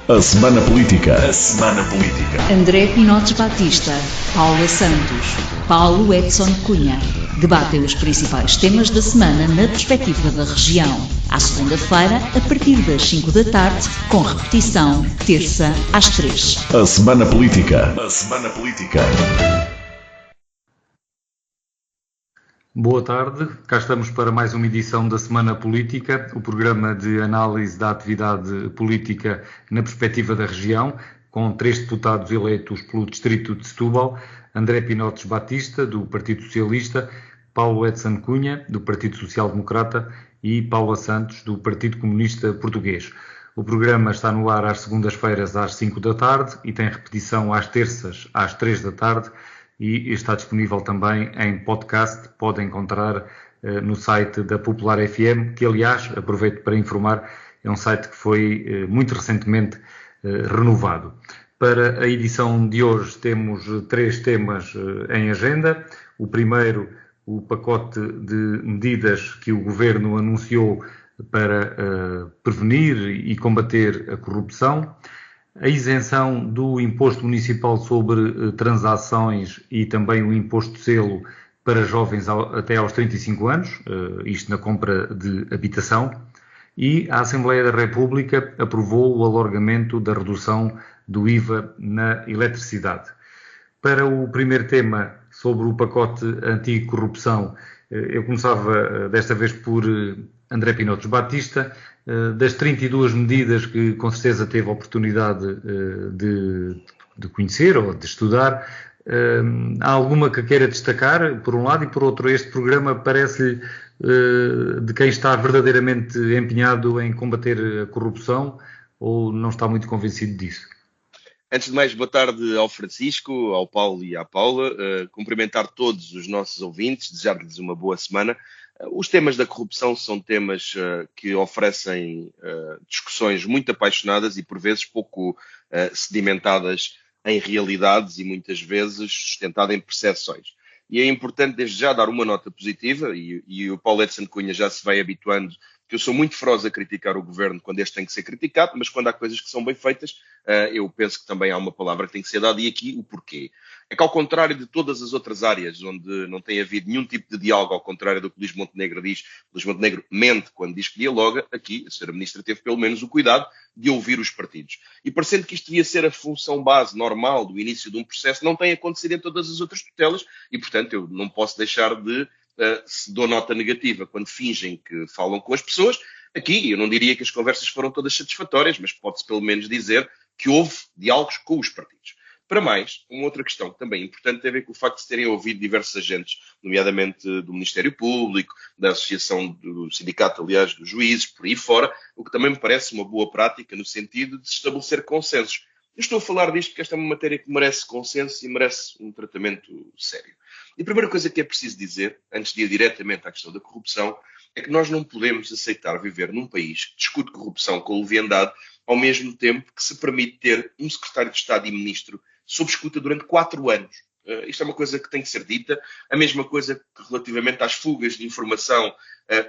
A Semana Política. A Semana Política. André Pinotes Batista, Paula Santos, Paulo Edson Cunha. Debatem os principais temas da semana na perspectiva da região. À segunda-feira, a partir das 5 da tarde, com repetição, terça às 3. A Semana Política. A Semana Política. Boa tarde, cá estamos para mais uma edição da Semana Política, o programa de análise da atividade política na perspectiva da região, com 3 deputados eleitos pelo Distrito de Setúbal, André Pinotes Batista, do Partido Socialista, Paulo Edson Cunha, do Partido Social Democrata e Paula Santos, do Partido Comunista Português. O programa está no ar às segundas-feiras às 5 da tarde e tem repetição às terças às 3 da tarde, e está disponível também em podcast, pode encontrar no site da Popular FM, que aliás, aproveito para informar, é um site que foi muito recentemente renovado. Para a edição de hoje temos 3 temas em agenda. O primeiro, o pacote de medidas que o Governo anunciou para prevenir e combater a corrupção. A isenção do imposto municipal sobre transações e também o imposto selo para jovens até aos 35 anos, isto na compra de habitação, e a Assembleia da República aprovou o alargamento da redução do IVA na eletricidade. Para o primeiro tema, sobre o pacote anticorrupção, eu começava desta vez por André Pinotes Batista. Das 32 medidas que com certeza teve a oportunidade de conhecer ou de estudar, há alguma que queira destacar, por um lado, e por outro, este programa parece-lhe de quem está verdadeiramente empenhado em combater a corrupção, ou não está muito convencido disso? Antes de mais, boa tarde ao Francisco, ao Paulo e à Paula. Cumprimentar todos os nossos ouvintes, desejar-lhes uma boa semana. Os temas da corrupção são temas que oferecem discussões muito apaixonadas e, por vezes, pouco sedimentadas em realidades e, muitas vezes, sustentadas em percepções. E é importante, desde já, dar uma nota positiva, e o Paulo Edson Cunha já se vai habituando, que eu sou muito feroz a criticar o Governo quando este tem que ser criticado, mas quando há coisas que são bem feitas, eu penso que também há uma palavra que tem que ser dada, e aqui o porquê. É que, ao contrário de todas as outras áreas onde não tem havido nenhum tipo de diálogo, ao contrário do que Luís Montenegro diz, Luís Montenegro mente quando diz que dialoga, aqui a Sra. Ministra teve pelo menos o cuidado de ouvir os partidos. E parecendo que isto devia ser a função base normal do início de um processo, não tem acontecido em todas as outras tutelas e, portanto, eu não posso deixar de, se dou nota negativa quando fingem que falam com as pessoas. Aqui, eu não diria que as conversas foram todas satisfatórias, mas pode-se pelo menos dizer que houve diálogos com os partidos. Para mais, uma outra questão que também é importante tem a ver com o facto de se terem ouvido diversos agentes, nomeadamente do Ministério Público, da Associação do Sindicato, aliás, dos juízes, por aí fora, o que também me parece uma boa prática no sentido de se estabelecer consensos. Eu estou a falar disto porque esta é uma matéria que merece consenso e merece um tratamento sério. E a primeira coisa que é preciso dizer, antes de ir diretamente à questão da corrupção, é que nós não podemos aceitar viver num país que discute corrupção com leviandade, ao mesmo tempo que se permite ter um secretário de Estado e ministro sob escuta durante 4 anos. Isto é uma coisa que tem que ser dita. A mesma coisa que relativamente às fugas de informação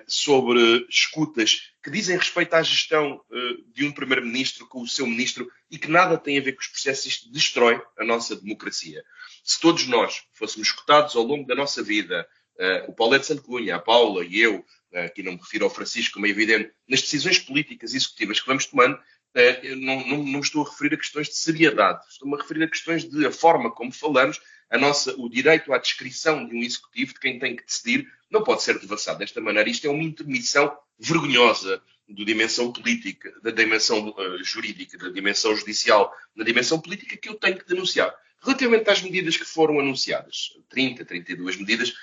sobre escutas que dizem respeito à gestão de um primeiro-ministro com o seu ministro e que nada tem a ver com os processos. Isto destrói a nossa democracia. Se todos nós fôssemos escutados ao longo da nossa vida, o Paulo Edson Cunha, a Paula e eu, aqui não me refiro ao Francisco, como é evidente, nas decisões políticas e executivas que vamos tomando, eu não me estou a referir a questões de seriedade, estou-me a referir a questões de a forma como falamos, o direito à descrição de um executivo, de quem tem que decidir, não pode ser devassado desta maneira. Isto é uma intermissão vergonhosa da dimensão política, da dimensão jurídica, da dimensão judicial, da dimensão política que eu tenho que denunciar. Relativamente às medidas que foram anunciadas, 32 medidas,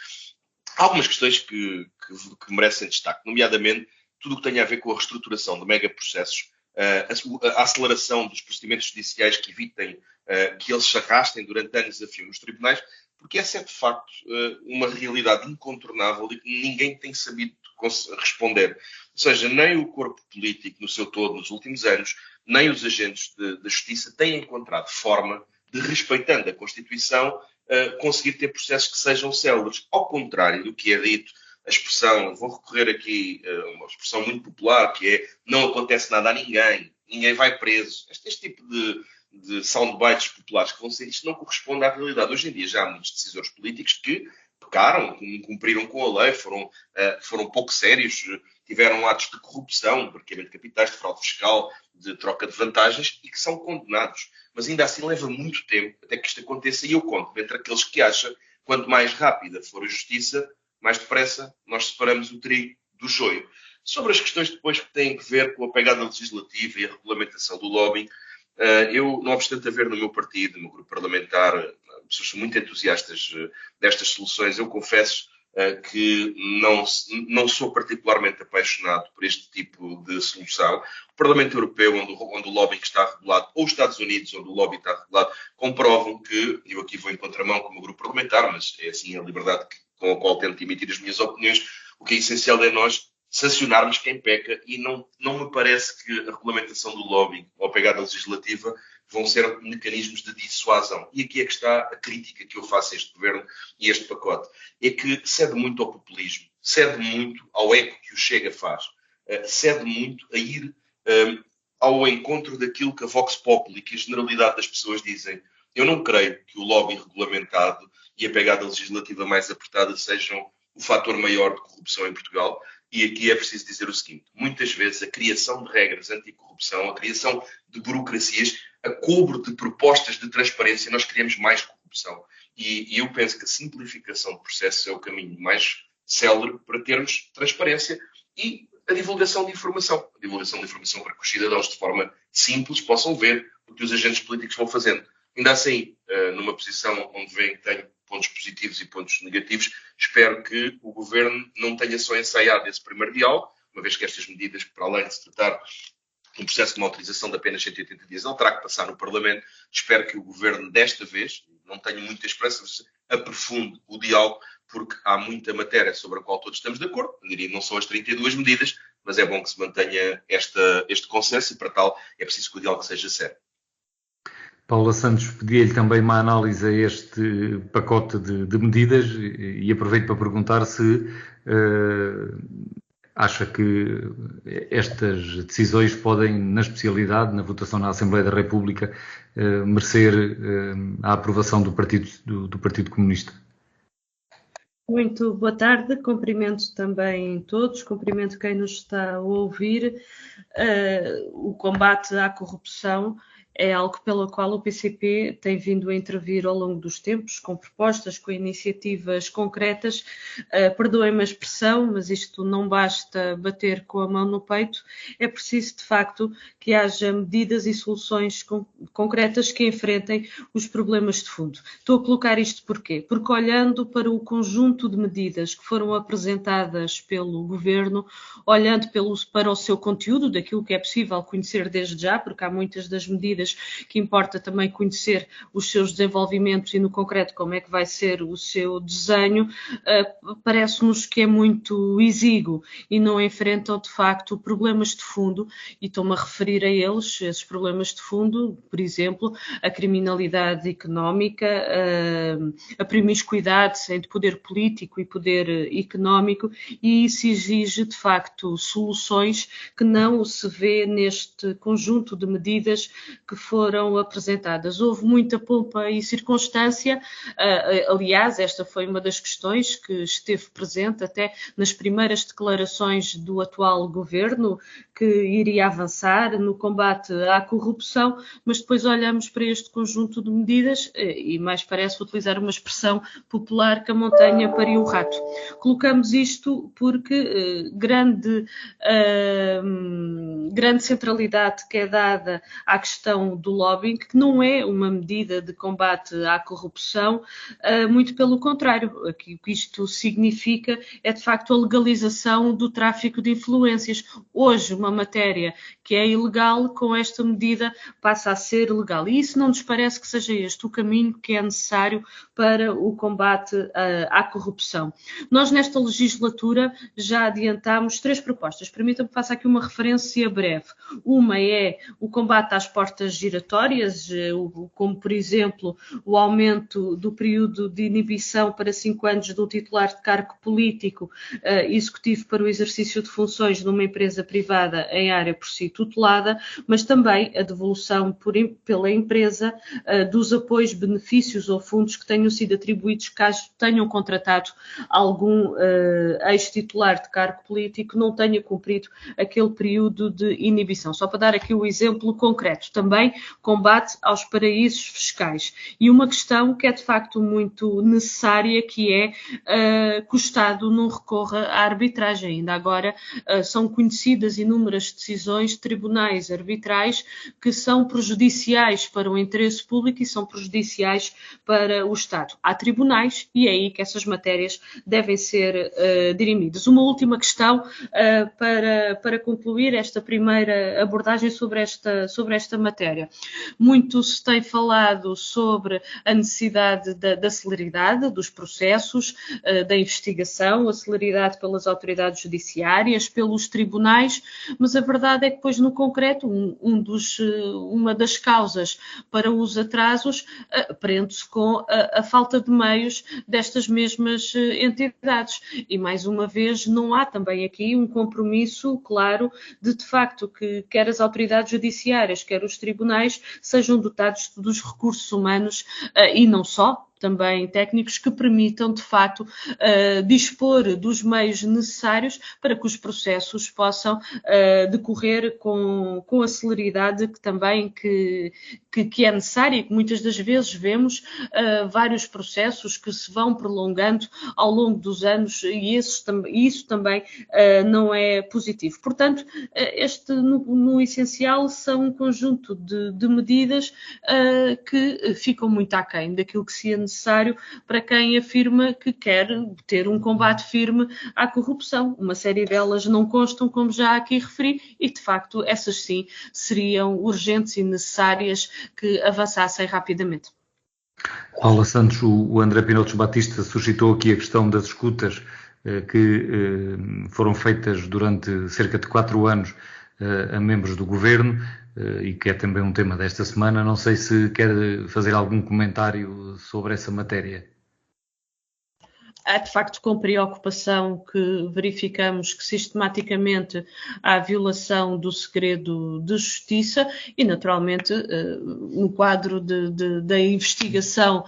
há algumas questões que merecem destaque, nomeadamente tudo o que tem a ver com a reestruturação de megaprocessos, a aceleração dos procedimentos judiciais que evitem que eles se arrastem durante anos a fio nos tribunais, porque essa é, de facto, uma realidade incontornável e que ninguém tem sabido responder. Ou seja, nem o corpo político no seu todo nos últimos anos, nem os agentes da justiça têm encontrado forma de, respeitando a Constituição, conseguir ter processos que sejam céleres. Ao contrário do que é dito a expressão, vou recorrer aqui a uma expressão muito popular, que é não acontece nada a ninguém vai preso. Este tipo de soundbites populares que vão ser, isto não corresponde à realidade. Hoje em dia já há muitos decisores políticos que pecaram, cumpriram com a lei, foram pouco sérios, tiveram atos de corrupção, branqueamento de capitais, de fraude fiscal, de troca de vantagens e que são condenados. Mas ainda assim leva muito tempo até que isto aconteça e eu conto entre aqueles que acham que quanto mais rápida for a justiça, mais depressa nós separamos o trigo do joio. Sobre as questões depois que têm a ver com a pegada legislativa e a regulamentação do lobbying, eu, não obstante haver no meu partido, no meu grupo parlamentar, pessoas são muito entusiastas destas soluções, eu confesso que não sou particularmente apaixonado por este tipo de solução. O Parlamento Europeu, onde o lobbying está regulado, ou os Estados Unidos, onde o lobbying está regulado, comprovam que, eu aqui vou em contramão com o meu grupo parlamentar, mas é assim a liberdade com a qual tento emitir as minhas opiniões, o que é essencial é nós sancionarmos quem peca e não me parece que a regulamentação do lobbying ou a pegada legislativa vão ser mecanismos de dissuasão. E aqui é que está a crítica que eu faço a este governo e a este pacote. É que cede muito ao populismo, cede muito ao eco que o Chega faz, cede muito a ir ao encontro daquilo que a Vox Populi, que a generalidade das pessoas dizem. Eu não creio que o lobbying regulamentado e a pegada legislativa mais apertada sejam o fator maior de corrupção em Portugal. E aqui é preciso dizer o seguinte, muitas vezes a criação de regras anticorrupção, a criação de burocracias, a cobro de propostas de transparência, nós criamos mais corrupção. E eu penso que a simplificação de processos é o caminho mais célere para termos transparência e a divulgação de informação. A divulgação de informação para que os cidadãos, de forma simples, possam ver o que os agentes políticos vão fazendo. Ainda assim, numa posição onde veem que tenho pontos positivos e pontos negativos, espero que o Governo não tenha só ensaiado esse primeiro diálogo, uma vez que estas medidas, para além de se tratar de um processo de uma autorização de apenas 180 dias, não terá que passar no Parlamento. Espero que o Governo, desta vez, não tenho muita esperança, aprofunde o diálogo, porque há muita matéria sobre a qual todos estamos de acordo. Eu diria, não são as 32 medidas, mas é bom que se mantenha este consenso e, para tal, é preciso que o diálogo seja sério. Paula Santos, pedia-lhe também uma análise a este pacote de medidas e aproveito para perguntar se acha que estas decisões podem, na especialidade, na votação na Assembleia da República, merecer a aprovação do Partido Comunista. Muito boa tarde, cumprimento também todos, cumprimento quem nos está a ouvir. O combate à corrupção é algo pelo qual o PCP tem vindo a intervir ao longo dos tempos, com propostas, com iniciativas concretas. Perdoem-me a expressão, mas isto não basta bater com a mão no peito. É preciso, de facto, que haja medidas e soluções concretas que enfrentem os problemas de fundo. Estou a colocar isto porquê? Porque olhando para o conjunto de medidas que foram apresentadas pelo Governo, olhando para o seu conteúdo, daquilo que é possível conhecer desde já, porque há muitas das medidas que importa também conhecer os seus desenvolvimentos e, no concreto, como é que vai ser o seu desenho, parece-nos que é muito exíguo e não enfrentam, de facto, problemas de fundo, e estou-me a referir a eles, esses problemas de fundo, por exemplo, a criminalidade económica, a promiscuidade entre poder político e poder económico, e isso exige, de facto, soluções que não se vê neste conjunto de medidas que foram apresentadas. Houve muita pompa e circunstância, aliás, esta foi uma das questões que esteve presente até nas primeiras declarações do atual governo, que iria avançar no combate à corrupção, mas depois olhamos para este conjunto de medidas e mais parece utilizar uma expressão popular que a montanha pariu o rato. Colocamos isto porque grande centralidade que é dada à questão do lobbying, que não é uma medida de combate à corrupção, muito pelo contrário. O que isto significa é, de facto, a legalização do tráfico de influências. Hoje, uma matéria que é ilegal, com esta medida passa a ser legal. E isso não nos parece que seja este o caminho que é necessário para o combate à corrupção. Nós, nesta legislatura, já adiantámos 3 propostas. Permitam-me que faça aqui uma referência breve. breve. Uma é o combate às portas giratórias, como, por exemplo, o aumento do período de inibição para 5 anos do titular de cargo político executivo para o exercício de funções numa empresa privada em área por si tutelada, mas também a devolução pela empresa dos apoios, benefícios ou fundos que tenham sido atribuídos caso tenham contratado algum ex-titular de cargo político não tenha cumprido aquele período de inibição. Só para dar aqui o exemplo concreto. Também combate aos paraísos fiscais. E uma questão que é de facto muito necessária, que é que o Estado não recorra à arbitragem. Ainda agora são conhecidas inúmeras decisões de tribunais arbitrais que são prejudiciais para o interesse público e são prejudiciais para o Estado. Há tribunais e é aí que essas matérias devem ser dirimidas. Uma última questão para concluir esta primeira abordagem sobre esta matéria. Muito se tem falado sobre a necessidade da celeridade dos processos, da investigação, a celeridade pelas autoridades judiciárias, pelos tribunais, mas a verdade é que depois no concreto uma das causas para os atrasos prende-se com a falta de meios destas mesmas entidades. E mais uma vez não há também aqui um compromisso claro de facto que quer as autoridades judiciárias, quer os tribunais sejam dotados dos recursos humanos e não só, também técnicos que permitam, de facto, dispor dos meios necessários para que os processos possam decorrer com a celeridade que também que é necessária e que muitas das vezes vemos vários processos que se vão prolongando ao longo dos anos e isso também não é positivo. Portanto, no essencial são um conjunto de medidas que ficam muito aquém daquilo que se é necessário para quem afirma que quer ter um combate firme à corrupção. Uma série delas não constam, como já aqui referi, e de facto essas sim seriam urgentes e necessárias que avançassem rapidamente. Paula Santos, o André Pinotos Batista suscitou aqui a questão das escutas que foram feitas durante cerca de 4 anos a membros do Governo e que é também um tema desta semana. Não sei se quer fazer algum comentário sobre essa matéria. É de facto com preocupação que verificamos que sistematicamente há violação do segredo de justiça e naturalmente no quadro da investigação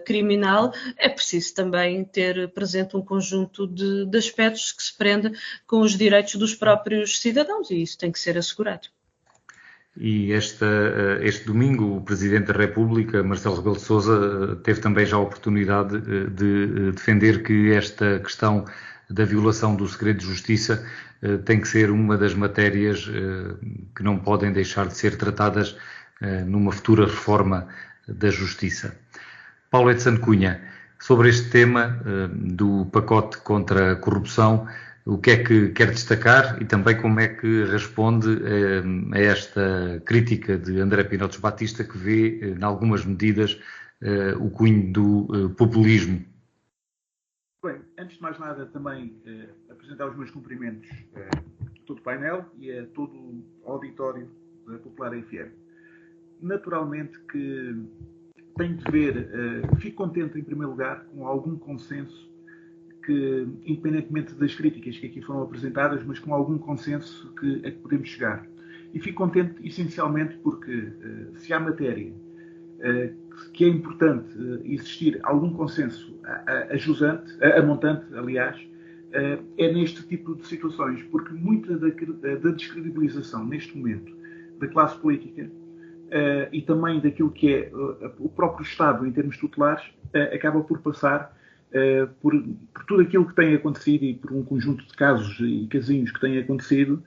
criminal é preciso também ter presente um conjunto de aspectos que se prende com os direitos dos próprios cidadãos e isso tem que ser assegurado. E este domingo o Presidente da República, Marcelo Rebelo de Sousa, teve também já a oportunidade de defender que esta questão da violação do segredo de justiça tem que ser uma das matérias que não podem deixar de ser tratadas numa futura reforma da Justiça. Paulo Edson Cunha, sobre este tema do pacote contra a corrupção, o que é que quer destacar e também como é que responde a esta crítica de André Pinotos Batista, que vê, em algumas medidas, o cunho do populismo? Bem, antes de mais nada, também apresentar os meus cumprimentos a todo o painel e a todo o auditório da Popular FM. Naturalmente que tenho de ver, fico contente em primeiro lugar com algum consenso que, independentemente das críticas que aqui foram apresentadas, mas com algum consenso a que podemos chegar. E fico contente essencialmente porque se há matéria que é importante existir algum consenso a montante, aliás, é neste tipo de situações, porque muita da descredibilização neste momento da classe política e também daquilo que é o próprio Estado em termos tutelares acaba por passar por tudo aquilo que tem acontecido e por um conjunto de casos e casinhos que têm acontecido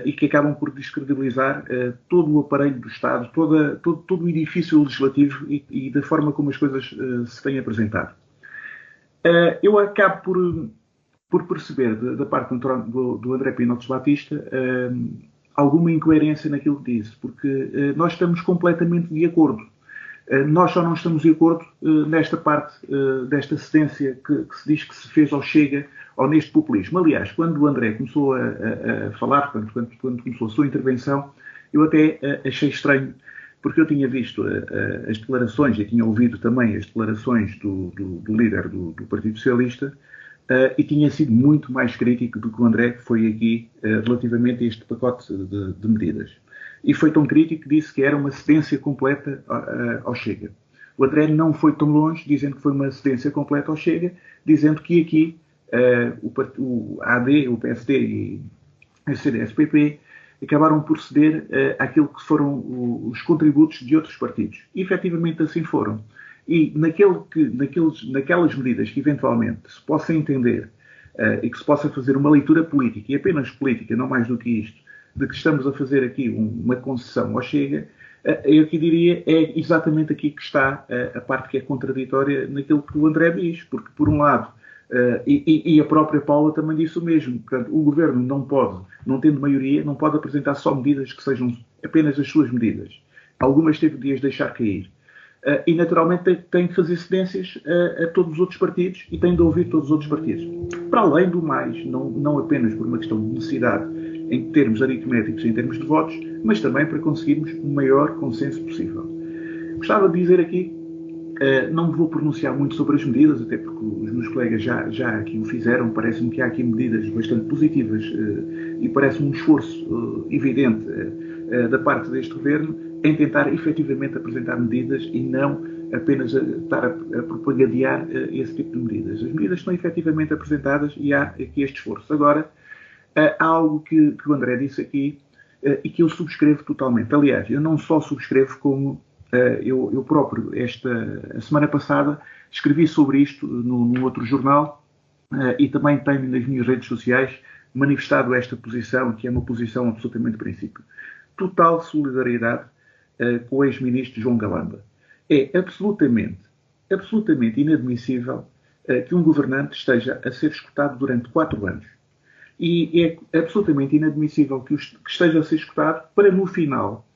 e que acabam por descredibilizar todo o aparelho do Estado, todo o edifício legislativo e da forma como as coisas se têm apresentado. Eu acabo por perceber da parte do André Pinotos Batista alguma incoerência naquilo que disse, porque nós estamos completamente de acordo. Nós só não estamos de acordo nesta parte desta cedência que se diz que se fez ao Chega ou neste populismo. Aliás, quando o André começou a falar, quando começou a sua intervenção, eu até achei estranho, porque eu tinha visto as declarações e tinha ouvido também as declarações do líder do Partido Socialista e tinha sido muito mais crítico do que o André foi aqui relativamente a este pacote de medidas. E foi tão crítico que disse que era uma cedência completa ao Chega. O André não foi tão longe, dizendo que foi uma cedência completa ao Chega, dizendo que aqui o AD, o PSD e a CDS-PP acabaram por ceder àquilo que foram os contributos de outros partidos. E, efetivamente, assim foram. E naquelas medidas que, eventualmente, se possa entender e que se possa fazer uma leitura política, e apenas política, não mais do que isto, de que estamos a fazer aqui uma concessão ao Chega, eu aqui diria, é exatamente aqui que está a parte que é contraditória naquilo que o André diz, porque, por um lado, e a própria Paula também disse o mesmo, portanto, o Governo não pode, não tendo maioria, não pode apresentar só medidas que sejam apenas as suas medidas. Algumas teve de as deixar cair. E, naturalmente, tem de fazer cedências a todos os outros partidos e tem de ouvir todos os outros partidos. Para além do mais, não apenas por uma questão de necessidade em termos aritméticos, em termos de votos, mas também para conseguirmos o maior consenso possível. Gostava de dizer aqui, não me vou pronunciar muito sobre as medidas, até porque os meus colegas já aqui o fizeram, parece-me que há aqui medidas bastante positivas e parece-me um esforço evidente da parte deste Governo em tentar efetivamente apresentar medidas e não apenas estar a propagandear esse tipo de medidas. As medidas estão efetivamente apresentadas e há aqui este esforço. Agora, há algo que o André disse aqui e que eu subscrevo totalmente. Aliás, eu não só subscrevo, como eu próprio, a semana passada, escrevi sobre isto num outro jornal e também tenho nas minhas redes sociais manifestado esta posição, que é uma posição absolutamente de princípio. Total solidariedade com o ex-ministro João Galamba. É absolutamente inadmissível que um governante esteja a ser escutado durante 4 anos. E é absolutamente inadmissível que esteja a ser escutado para, no final,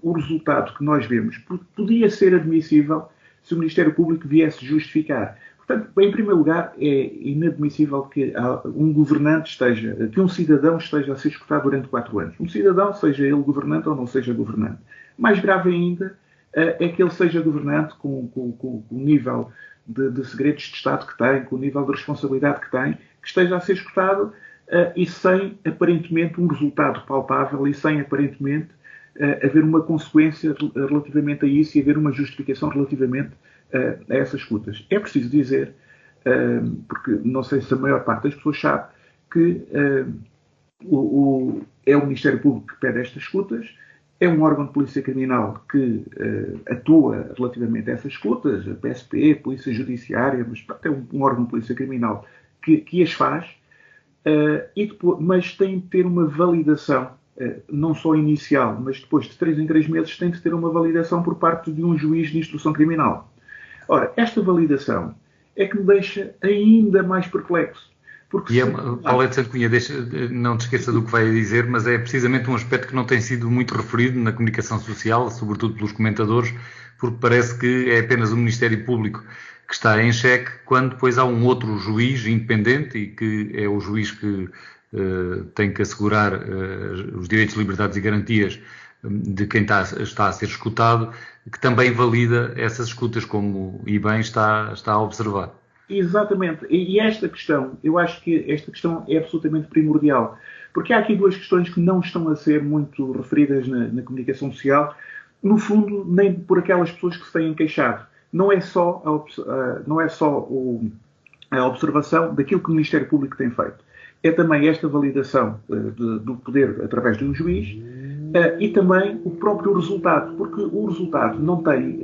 o resultado que nós vemos podia ser admissível se o Ministério Público viesse justificar. Portanto, em primeiro lugar, é inadmissível que um governante que um cidadão esteja a ser escutado durante 4 anos. Um cidadão, seja ele governante ou não seja governante. Mais grave ainda é que ele seja governante com o nível de segredos de Estado que tem, com o nível de responsabilidade que tem, que esteja a ser escutado e sem, aparentemente, um resultado palpável e sem, aparentemente, haver uma consequência relativamente a isso e haver uma justificação relativamente a essas escutas. É preciso dizer, porque não sei se a maior parte das pessoas sabe, que é o Ministério Público que pede estas escutas, é um órgão de polícia criminal que atua relativamente a essas escutas, a PSP, a Polícia Judiciária, mas é um órgão de polícia criminal que as faz, mas tem de ter uma validação, não só inicial, mas depois de 3 em 3 meses tem de ter uma validação por parte de um juiz de instrução criminal. Ora, esta validação é que me deixa ainda mais perplexo. Porque Paulo de Santo Cunha, não te esqueça do que vai dizer, mas é precisamente um aspecto que não tem sido muito referido na comunicação social, sobretudo pelos comentadores, porque parece que é apenas o Ministério Público que está em xeque, quando depois há um outro juiz independente, e que é o juiz que tem que assegurar os direitos, liberdades e garantias de quem está a ser escutado, que também valida essas escutas, como e bem está a observar. Exatamente. E esta questão, eu acho que esta questão é absolutamente primordial, porque há aqui 2 questões que não estão a ser muito referidas na comunicação social, no fundo, nem por aquelas pessoas que se têm queixado. Não é só a observação daquilo que o Ministério Público tem feito. É também esta validação do poder através de um juiz e também o próprio resultado, porque o resultado não tem,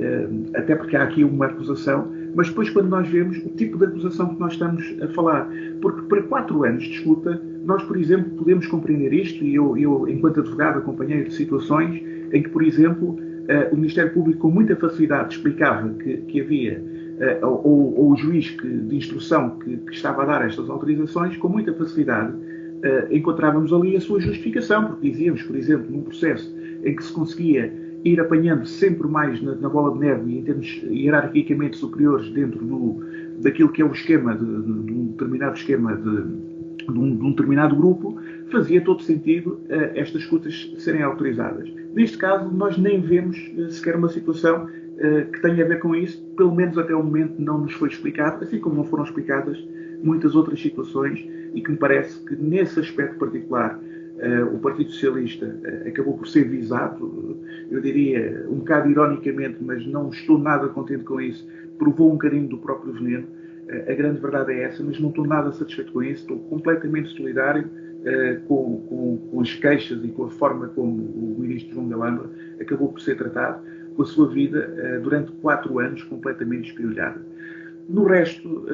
até porque há aqui uma acusação, mas depois quando nós vemos o tipo de acusação que nós estamos a falar, porque para 4 anos de escuta, nós, por exemplo, podemos compreender isto, e eu enquanto advogado, acompanhei situações em que, por exemplo, o Ministério Público com muita facilidade explicava que havia, ou o juiz de instrução que estava a dar estas autorizações, com muita facilidade encontrávamos ali a sua justificação, porque dizíamos, por exemplo, num processo em que se conseguia ir apanhando sempre mais na bola de neve e em termos hierarquicamente superiores dentro daquilo que é o esquema, de um determinado esquema de um determinado grupo, fazia todo sentido estas escutas serem autorizadas. Neste caso, nós nem vemos sequer uma situação que tenha a ver com isso, pelo menos até o momento não nos foi explicado, assim como não foram explicadas muitas outras situações, e que me parece que nesse aspecto particular o Partido Socialista acabou por ser visado, eu diria um bocado ironicamente, mas não estou nada contente com isso, provou um bocadinho do próprio veneno. A grande verdade é essa, mas não estou nada satisfeito com isso, estou completamente solidário com as queixas e com a forma como o ministro João Galamba acabou por ser tratado, com a sua vida durante 4 anos completamente espiolhada. No resto,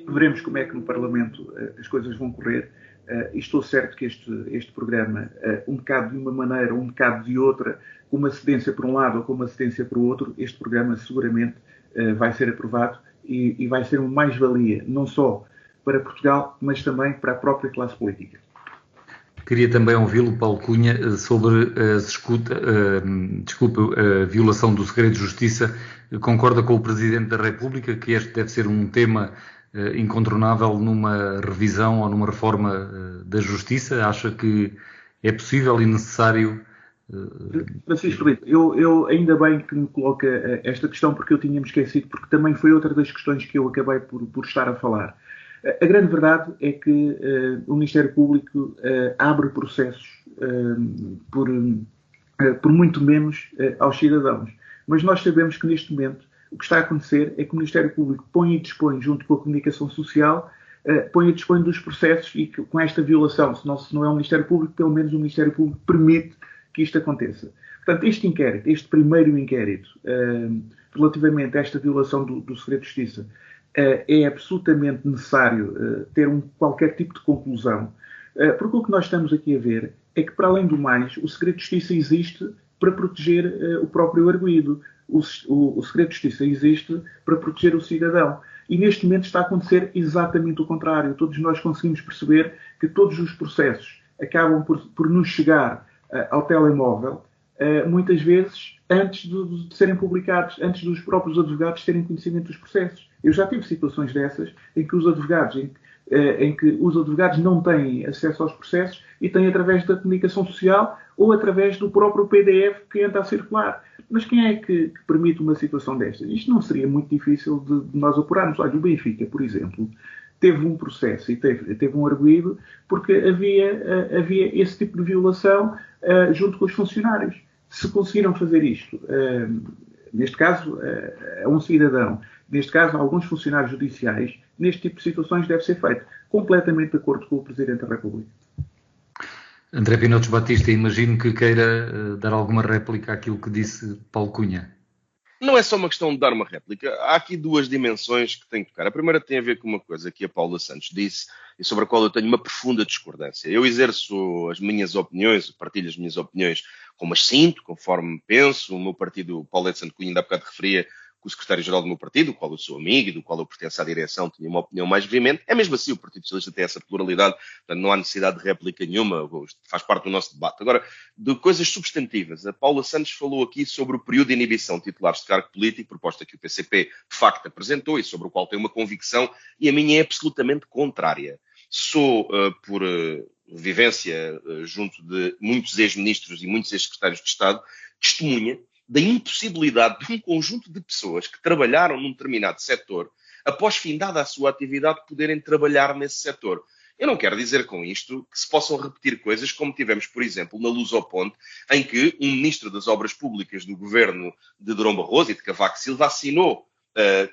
veremos como é que no Parlamento as coisas vão correr. E estou certo que este programa, um bocado de uma maneira, um bocado de outra, com uma cedência para um lado ou com uma cedência para o outro, este programa seguramente vai ser aprovado e vai ser uma mais-valia, não só para Portugal, mas também para a própria classe política. Queria também ouvi-lo, Paulo Cunha, sobre a violação do segredo de justiça. Concorda com o Presidente da República que este deve ser um tema incontornável numa revisão ou numa reforma da justiça? Acha que é possível e necessário? Francisco Brito, eu ainda bem que me coloca esta questão, porque eu tinha-me esquecido, porque também foi outra das questões que eu acabei por estar a falar. A grande verdade é que o Ministério Público abre processos por muito menos aos cidadãos. Mas nós sabemos que neste momento o que está a acontecer é que o Ministério Público põe e dispõe, junto com a comunicação social, põe e dispõe dos processos, e que, com esta violação, se não é o Ministério Público, pelo menos o Ministério Público permite que isto aconteça. Portanto, este primeiro inquérito, relativamente a esta violação do segredo de justiça, é absolutamente necessário ter qualquer tipo de conclusão, porque o que nós estamos aqui a ver é que, para além do mais, o segredo de justiça existe para proteger o próprio arguido. O segredo de justiça existe para proteger o cidadão. E neste momento está a acontecer exatamente o contrário. Todos nós conseguimos perceber que todos os processos acabam por nos chegar ao telemóvel, muitas vezes antes de serem publicados, antes dos próprios advogados terem conhecimento dos processos. Eu já tive situações dessas em que os advogados não têm acesso aos processos e têm através da comunicação social ou através do próprio PDF que entra a circular. Mas quem é que permite uma situação destas? Isto não seria muito difícil de nós apurarmos. Olha, o Benfica, por exemplo, teve um processo e teve um arguido porque havia esse tipo de violação junto com os funcionários. Se conseguiram fazer isto, neste caso, a um cidadão, neste caso, a alguns funcionários judiciais, neste tipo de situações deve ser feito completamente de acordo com o Presidente da República. André Pinotes Batista, imagino que queira dar alguma réplica àquilo que disse Paulo Cunha. Não é só uma questão de dar uma réplica. Há aqui 2 dimensões que tenho que tocar. A primeira tem a ver com uma coisa que a Paula Santos disse e sobre a qual eu tenho uma profunda discordância. Eu exerço as minhas opiniões, partilho as minhas opiniões como as sinto, conforme penso. O meu partido, o Paulo Santos Cunha, ainda há bocado referia que o secretário-geral do meu partido, do qual eu sou amigo e do qual eu pertenço à direção, tinha uma opinião mais veemente. É mesmo assim, o Partido Socialista tem essa pluralidade, portanto não há necessidade de réplica nenhuma, faz parte do nosso debate. Agora, de coisas substantivas, a Paula Santos falou aqui sobre o período de inibição de titulares de cargo político, proposta que o PCP de facto apresentou e sobre o qual tem uma convicção, e a minha é absolutamente contrária. Sou, por vivência junto de muitos ex-ministros e muitos ex-secretários de Estado, testemunha da impossibilidade de um conjunto de pessoas que trabalharam num determinado setor, após findada a sua atividade, poderem trabalhar nesse setor. Eu não quero dizer com isto que se possam repetir coisas como tivemos, por exemplo, na Lusoponte, em que um ministro das Obras Públicas do governo de Durão Barroso e de Cavaco Silva assinou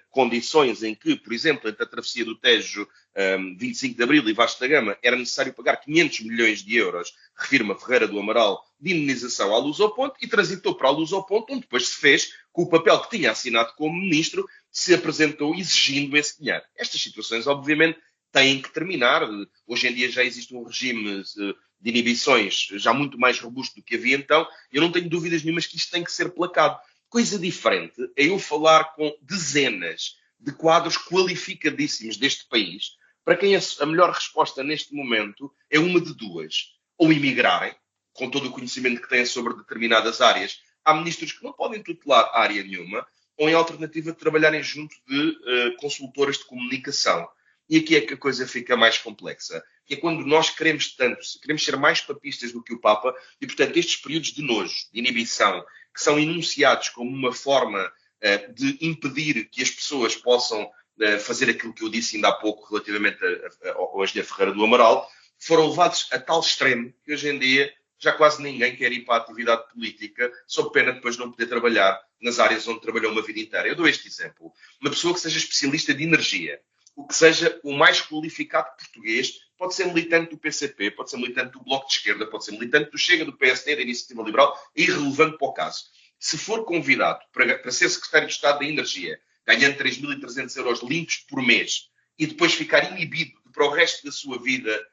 condições em que, por exemplo, entre a travessia do Tejo, 25 de Abril e Vasco da Gama, era necessário pagar 500 milhões de euros, refirma Ferreira do Amaral, de indenização à Lusoponte, e transitou para a Lusoponte, onde depois se fez, com o papel que tinha assinado como ministro, se apresentou exigindo esse dinheiro. Estas situações, obviamente, têm que terminar. Hoje em dia já existe um regime de inibições já muito mais robusto do que havia então. Eu não tenho dúvidas nenhumas que isto tem que ser placado. Coisa diferente é eu falar com dezenas de quadros qualificadíssimos deste país, para quem a melhor resposta neste momento é uma de 2. Ou emigrarem, com todo o conhecimento que têm sobre determinadas áreas, há ministros que não podem tutelar área nenhuma, ou em alternativa trabalharem junto de consultoras de comunicação. E aqui é que a coisa fica mais complexa. Que é quando nós queremos ser mais papistas do que o Papa, e portanto estes períodos de nojo, de inibição, que são enunciados como uma forma de impedir que as pessoas possam fazer aquilo que eu disse ainda há pouco relativamente ao Engenheiro Ferreira do Amaral, foram levados a tal extremo que hoje em dia já quase ninguém quer ir para a atividade política, sob pena de depois não poder trabalhar nas áreas onde trabalhou uma vida inteira. Eu dou este exemplo. Uma pessoa que seja especialista de energia, o que seja o mais qualificado português, pode ser militante do PCP, pode ser militante do Bloco de Esquerda, pode ser militante do Chega, do PSD, da Iniciativa Liberal, é irrelevante para o caso. Se for convidado para ser secretário de Estado da Energia, ganhando 3.300 euros limpos por mês, e depois ficar inibido para o resto da sua vida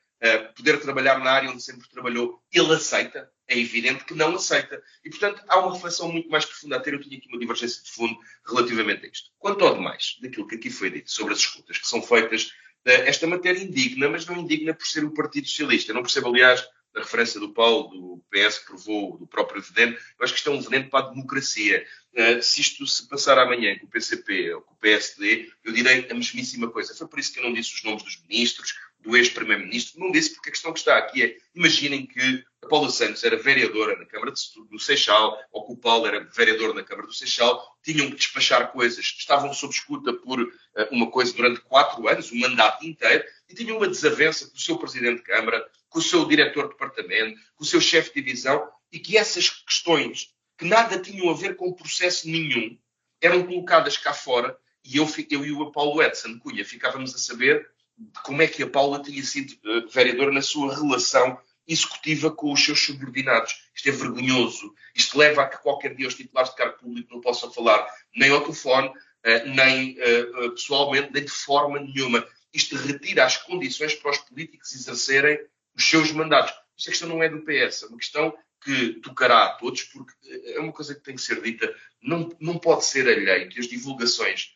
poder trabalhar na área onde sempre trabalhou, ele aceita? É evidente que não aceita. E, portanto, há uma reflexão muito mais profunda a ter. Eu tinha aqui uma divergência de fundo relativamente a isto. Quanto ao demais, daquilo que aqui foi dito sobre as escutas que são feitas, esta matéria indigna, mas não indigna por ser o Partido Socialista. Eu não percebo, aliás, a referência do Paulo, do PS, que provou do próprio veneno. Eu acho que isto é um veneno para a democracia. Se isto se passar amanhã com o PCP ou com o PSD, eu direi a mesmíssima coisa. Foi por isso que eu não disse os nomes dos ministros, do ex-primeiro-ministro. Não disse porque a questão que está aqui é, imaginem que a Paula Santos era vereadora na Câmara do Seixal, ou que o Paulo era vereador na Câmara do Seixal, tinham que despachar coisas, estavam sob escuta por uma coisa durante 4 anos, um mandato inteiro, e tinham uma desavença com o seu presidente de Câmara, com o seu diretor de departamento, com o seu chefe de divisão, e que essas questões, que nada tinham a ver com processo nenhum, eram colocadas cá fora, e eu e o Paulo Edson Cunha ficávamos a saber de como é que a Paula tinha sido vereadora na sua relação executiva com os seus subordinados. Isto é vergonhoso. Isto leva a que qualquer dia os titulares de cargo público não possam falar nem ao telefone, nem pessoalmente, nem de forma nenhuma. Isto retira as condições para os políticos exercerem os seus mandatos. Esta questão não é do PS, é uma questão que tocará a todos, porque é uma coisa que tem que ser dita. Não pode ser alheio que as divulgações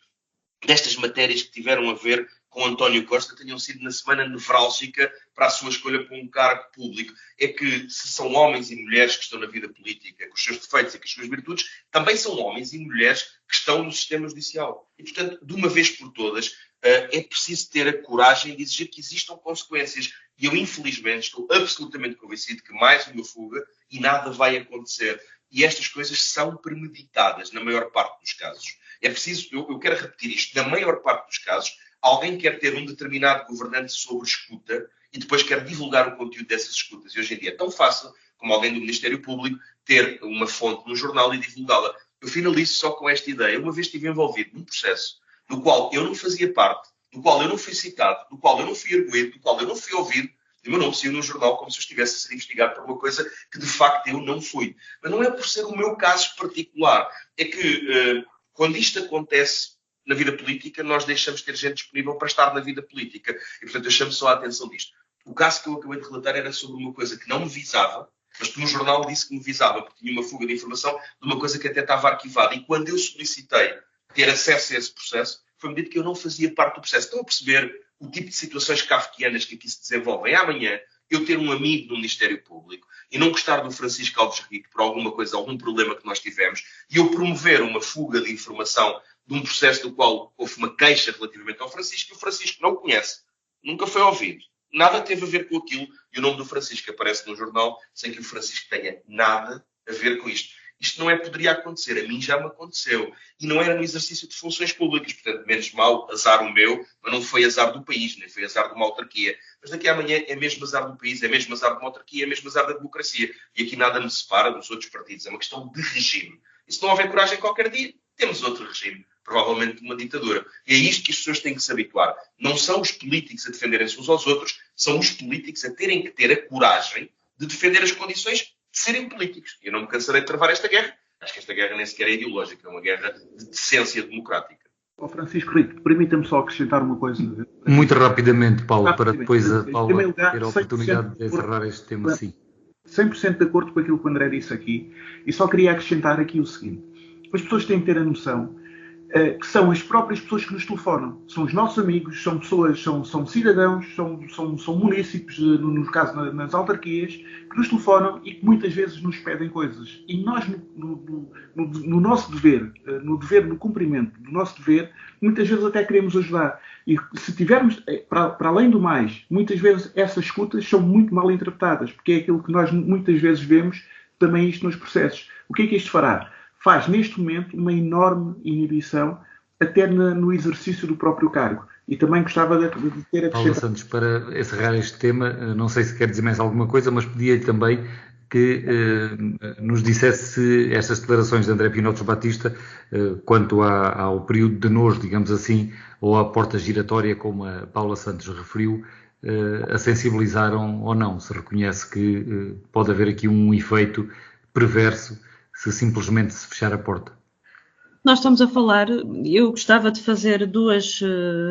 destas matérias que tiveram a ver com António Costa tenham sido na semana nevrálgica para a sua escolha para um cargo público. É que se são homens e mulheres que estão na vida política, com os seus defeitos e com as suas virtudes, também são homens e mulheres que estão no sistema judicial. E, portanto, de uma vez por todas, é preciso ter a coragem de exigir que existam consequências. E eu, infelizmente, estou absolutamente convencido que mais uma fuga e nada vai acontecer. E estas coisas são premeditadas, na maior parte dos casos. É preciso, eu quero repetir isto, na maior parte dos casos, alguém quer ter um determinado governante sobre escuta e depois quer divulgar o conteúdo dessas escutas. E hoje em dia é tão fácil como alguém do Ministério Público ter uma fonte no jornal e divulgá-la. Eu finalizo só com esta ideia. Uma vez estive envolvido num processo do qual eu não fazia parte, do qual eu não fui citado, do qual eu não fui arguído, do qual eu não fui ouvido, e o meu nome saiu no jornal como se eu estivesse a ser investigado por uma coisa que de facto eu não fui. Mas não é por ser o meu caso particular. É que quando isto acontece na vida política, nós deixamos de ter gente disponível para estar na vida política. E, portanto, eu chamo só a atenção disto. O caso que eu acabei de relatar era sobre uma coisa que não me visava, mas que no jornal disse que me visava, porque tinha uma fuga de informação de uma coisa que até estava arquivada. E quando eu solicitei ter acesso a esse processo, foi-me dito que eu não fazia parte do processo. Estão a perceber o tipo de situações kafkianas que aqui se desenvolvem? Amanhã, eu ter um amigo no Ministério Público e não gostar do Francisco Alves Rico por alguma coisa, algum problema que nós tivemos, e eu promover uma fuga de informação de um processo do qual houve uma queixa relativamente ao Francisco, e o Francisco não o conhece, nunca foi ouvido, nada teve a ver com aquilo, e o nome do Francisco aparece no jornal sem que o Francisco tenha nada a ver com isto. Isto não poderia acontecer, a mim já me aconteceu, e não era no exercício de funções públicas, portanto, menos mal, azar o meu, mas não foi azar do país, nem foi azar de uma autarquia. Mas daqui a amanhã é mesmo azar do país, é mesmo azar de uma autarquia, é mesmo azar da democracia. E aqui nada me separa dos outros partidos, é uma questão de regime. E se não houver coragem qualquer dia, temos outro regime, provavelmente uma ditadura. E é isto que as pessoas têm que se habituar. Não são os políticos a defenderem-se uns aos outros, são os políticos a terem que ter a coragem de defender as condições de serem políticos. E eu não me cansarei de travar esta guerra. Acho que esta guerra nem sequer é ideológica, é uma guerra de decência democrática. Francisco Rito, permita-me só acrescentar uma coisa. Muito rapidamente, Paulo, para depois a Paula ter a oportunidade de encerrar este tema. Sim. 100% de acordo com aquilo que o André disse aqui, e só queria acrescentar aqui o seguinte. As pessoas têm que ter a noção que são as próprias pessoas que nos telefonam. São os nossos amigos, são pessoas, são cidadãos, são munícipes, no caso nas autarquias, que nos telefonam e que muitas vezes nos pedem coisas. E nós, no nosso dever, no cumprimento do nosso dever, muitas vezes até queremos ajudar. E se tivermos, para além do mais, muitas vezes essas escutas são muito mal interpretadas, porque é aquilo que nós muitas vezes vemos também isto nos processos. O que é que isto fará? Faz neste momento uma enorme inibição até no exercício do próprio cargo. E também gostava de ter acrescentado... Paula Santos, para encerrar este tema, não sei se quer dizer mais alguma coisa, mas pedia-lhe também que nos dissesse se estas declarações de André Pinotes Batista, quanto ao período de nojo, digamos assim, ou à porta giratória, como a Paula Santos referiu, a sensibilizaram ou não, se reconhece que pode haver aqui um efeito perverso se simplesmente se fechar a porta. Nós estamos a falar, eu gostava de fazer duas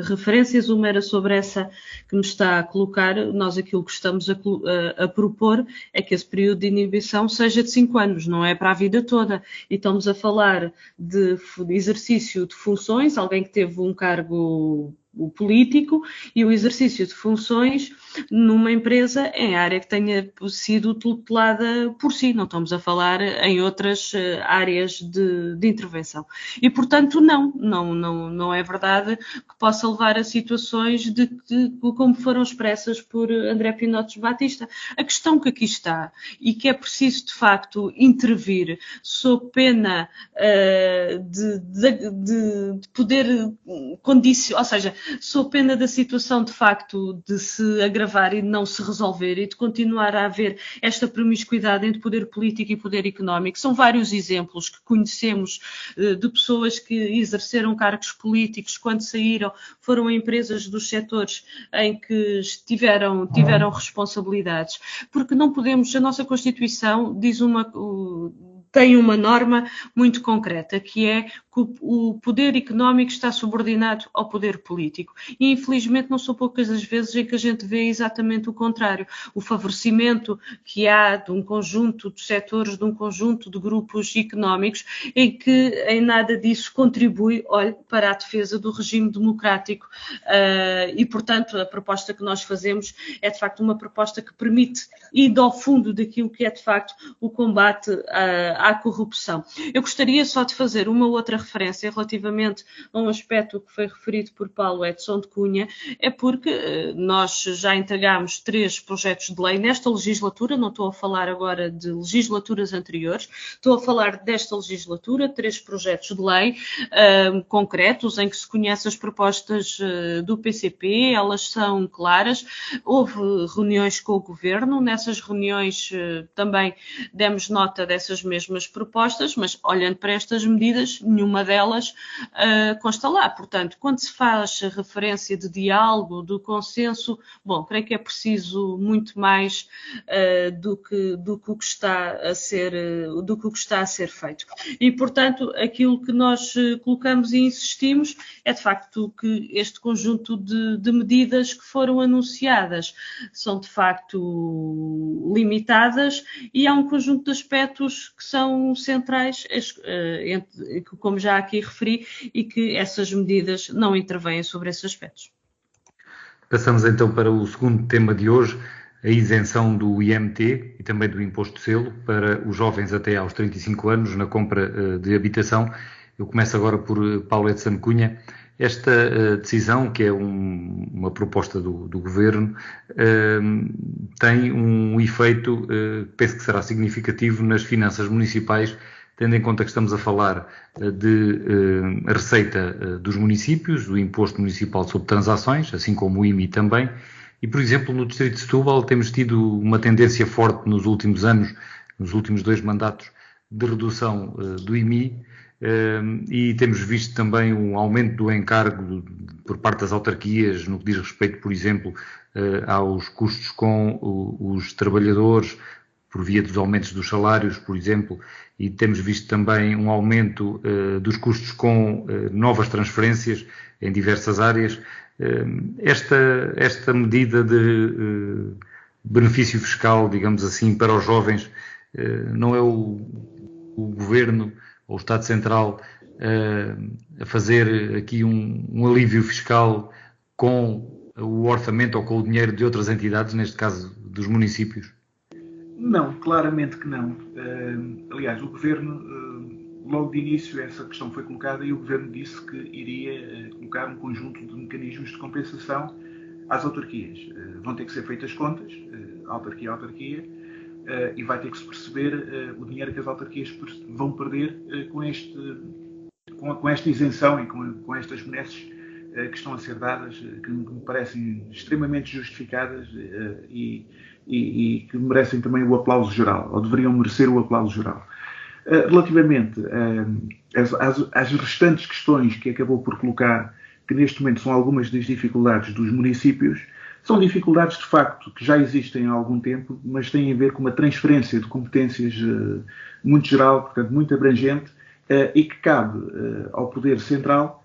referências, uma era sobre essa que me está a colocar, nós aquilo que estamos a propor é que esse período de inibição seja de 5 anos, não é para a vida toda, e estamos a falar de exercício de funções, alguém que teve um cargo político e o exercício de funções numa empresa em área que tenha sido tutelada por si, não estamos a falar em outras áreas de intervenção. E, portanto, não é verdade que possa levar a situações como foram expressas por André Pinotes Batista. A questão que aqui está, e que é preciso, de facto, intervir sob pena de poder condicionar, ou seja, sob pena da situação, de facto, de se agravar e de não se resolver e de continuar a haver esta promiscuidade entre poder político e poder económico. São vários exemplos que conhecemos de pessoas que exerceram cargos políticos, quando saíram, foram a empresas dos setores em que tiveram responsabilidades. Porque não podemos, a nossa Constituição tem uma norma muito concreta, que é que o poder económico está subordinado ao poder político. E, infelizmente, não são poucas as vezes em que a gente vê exatamente o contrário. O favorecimento que há de um conjunto de setores, de um conjunto de grupos económicos, em que em nada disso contribui, para a defesa do regime democrático. E, portanto, a proposta que nós fazemos é, de facto, uma proposta que permite ir ao fundo daquilo que é, de facto, o combate à corrupção. Eu gostaria só de fazer uma outra referência relativamente a um aspecto que foi referido por Paulo Edson de Cunha, é porque nós já entregámos 3 projetos de lei nesta legislatura, não estou a falar agora de legislaturas anteriores, estou a falar desta legislatura, 3 projetos de lei concretos, em que se conhece as propostas do PCP, elas são claras, houve reuniões com o Governo, nessas reuniões também demos nota dessas mesmas propostas, mas olhando para estas medidas, nenhuma delas consta lá. Portanto, quando se faz a referência de diálogo, do consenso, creio que é preciso muito mais do que o que está a ser feito. E, portanto, aquilo que nós colocamos e insistimos é, de facto, que este conjunto de medidas que foram anunciadas são, de facto, limitadas e há um conjunto de aspectos que são centrais, como já aqui referi, e que essas medidas não intervêm sobre esses aspectos. Passamos então para o segundo tema de hoje, a isenção do IMT e também do imposto de selo para os jovens até aos 35 anos na compra de habitação. Eu começo agora por Paulo Edson Cunha. Esta decisão, que é uma proposta do Governo, tem um efeito, penso que será significativo nas finanças municipais, tendo em conta que estamos a falar de receita dos municípios, do Imposto Municipal sobre Transações, assim como o IMI também. E, por exemplo, no Distrito de Setúbal temos tido uma tendência forte nos últimos anos, nos últimos 2 mandatos, de redução do IMI, e temos visto também um aumento do encargo por parte das autarquias no que diz respeito, por exemplo, aos custos com os trabalhadores, por via dos aumentos dos salários, por exemplo, e temos visto também um aumento dos custos com novas transferências em diversas áreas. Esta medida de benefício fiscal, digamos assim, para os jovens, não é o Governo ou o Estado Central a fazer aqui um alívio fiscal com o orçamento ou com o dinheiro de outras entidades, neste caso dos municípios? Não, claramente que não. Aliás, o Governo, logo de início, essa questão foi colocada e o Governo disse que iria colocar um conjunto de mecanismos de compensação às autarquias. Vão ter que ser feitas contas, autarquia a autarquia, e vai ter que se perceber o dinheiro que as autarquias vão perder com esta isenção e com estas benesses que estão a ser dadas, que me parecem extremamente justificadas e que merecem também o aplauso geral, ou deveriam merecer o aplauso geral. Relativamente às restantes questões que acabou por colocar, que neste momento são algumas das dificuldades dos municípios, são dificuldades de facto que já existem há algum tempo, mas têm a ver com uma transferência de competências muito geral, portanto muito abrangente, e que cabe ao Poder Central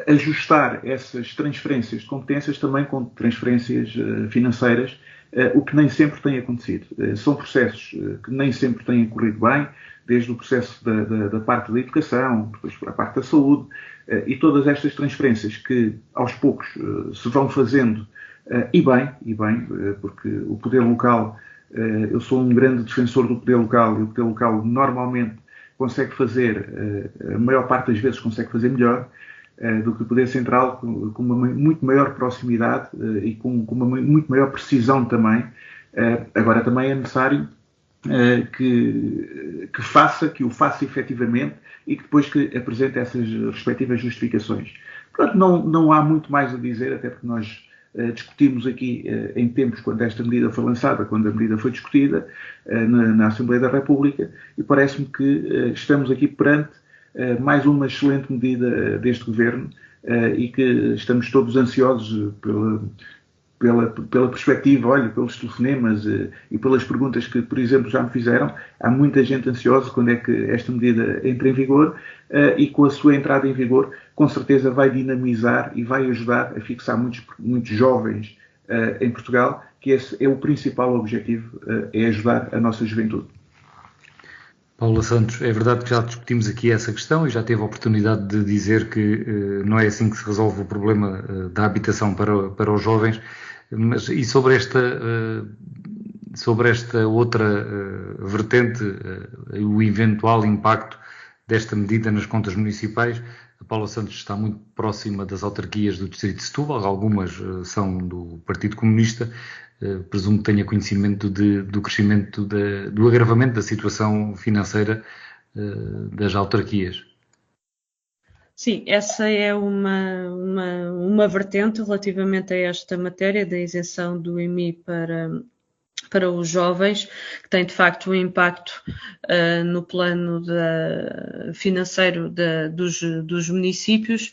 ajustar essas transferências de competências também com transferências financeiras, o que nem sempre tem acontecido. São processos que nem sempre têm corrido bem, desde o processo da parte da educação, depois para a parte da saúde, e todas estas transferências que aos poucos se vão fazendo, e bem, porque o poder local, eu sou um grande defensor do poder local, e o poder local normalmente consegue fazer, a maior parte das vezes consegue fazer melhor do que o Poder Central, com uma muito maior proximidade e com uma muito maior precisão também. Agora também é necessário que o faça efetivamente e que depois que apresente essas respectivas justificações. Portanto, não há muito mais a dizer, até porque nós discutimos aqui em tempos quando esta medida foi lançada, quando a medida foi discutida na Assembleia da República, e parece-me que estamos aqui perante mais uma excelente medida deste Governo e que estamos todos ansiosos pela perspectiva, pelos telefonemas e pelas perguntas que, por exemplo, já me fizeram. Há muita gente ansiosa quando é que esta medida entra em vigor e com a sua entrada em vigor, com certeza vai dinamizar e vai ajudar a fixar muitos jovens em Portugal, que esse é o principal objetivo, é ajudar a nossa juventude. Paula Santos, é verdade que já discutimos aqui essa questão e já teve a oportunidade de dizer que não é assim que se resolve o problema da habitação para os jovens, mas e sobre esta outra vertente, o eventual impacto desta medida nas contas municipais? A Paula Santos está muito próxima das autarquias do Distrito de Setúbal, algumas são do Partido Comunista. Presumo que tenha conhecimento do crescimento, do agravamento da situação financeira das autarquias. Sim, essa é uma vertente relativamente a esta matéria da isenção do IMI para os jovens, que tem de facto um impacto no plano financeiro dos municípios,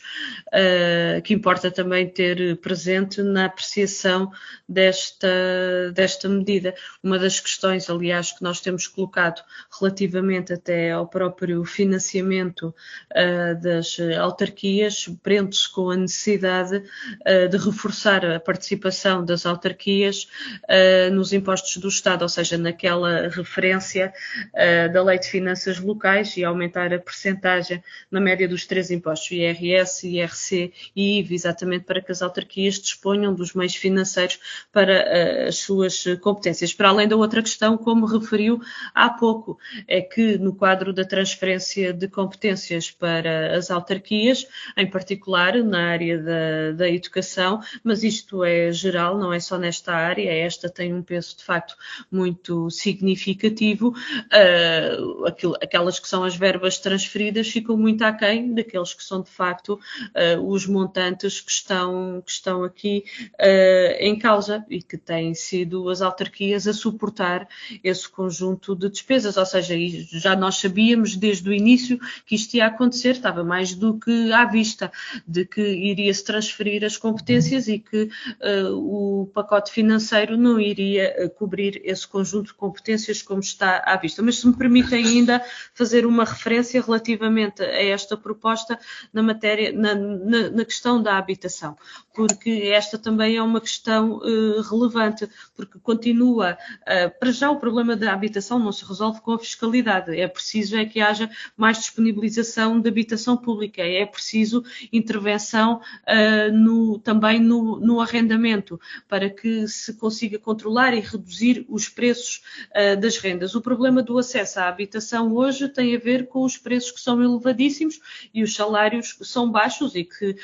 que importa também ter presente na apreciação desta medida. Uma das questões, aliás, que nós temos colocado relativamente até ao próprio financiamento das autarquias, prende-se com a necessidade de reforçar a participação das autarquias nos impostos do Estado, ou seja, naquela referência da Lei de Finanças Locais, e aumentar a percentagem na média dos 3 impostos, IRS, IRC e IVA, exatamente para que as autarquias disponham dos meios financeiros para as suas competências. Para além da outra questão, como referiu há pouco, é que no quadro da transferência de competências para as autarquias, em particular na área da educação, mas isto é geral, não é só nesta área, esta tem um peso de facto muito significativo, aquelas que são as verbas transferidas ficam muito aquém daqueles que são de facto os montantes que estão aqui em causa e que têm sido as autarquias a suportar esse conjunto de despesas, ou seja, já nós sabíamos desde o início que isto ia acontecer, estava mais do que à vista de que iria-se transferir as competências e que o pacote financeiro não iria cobrir esse conjunto de competências como está à vista. Mas se me permitem ainda fazer uma referência relativamente a esta proposta na matéria, na questão da habitação, porque esta também é uma questão relevante, porque continua, para já o problema da habitação não se resolve com a fiscalidade, é preciso que haja mais disponibilização de habitação pública, é preciso intervenção também no arrendamento, para que se consiga controlar e reduzir os preços das rendas. O problema do acesso à habitação hoje tem a ver com os preços que são elevadíssimos e os salários são baixos e que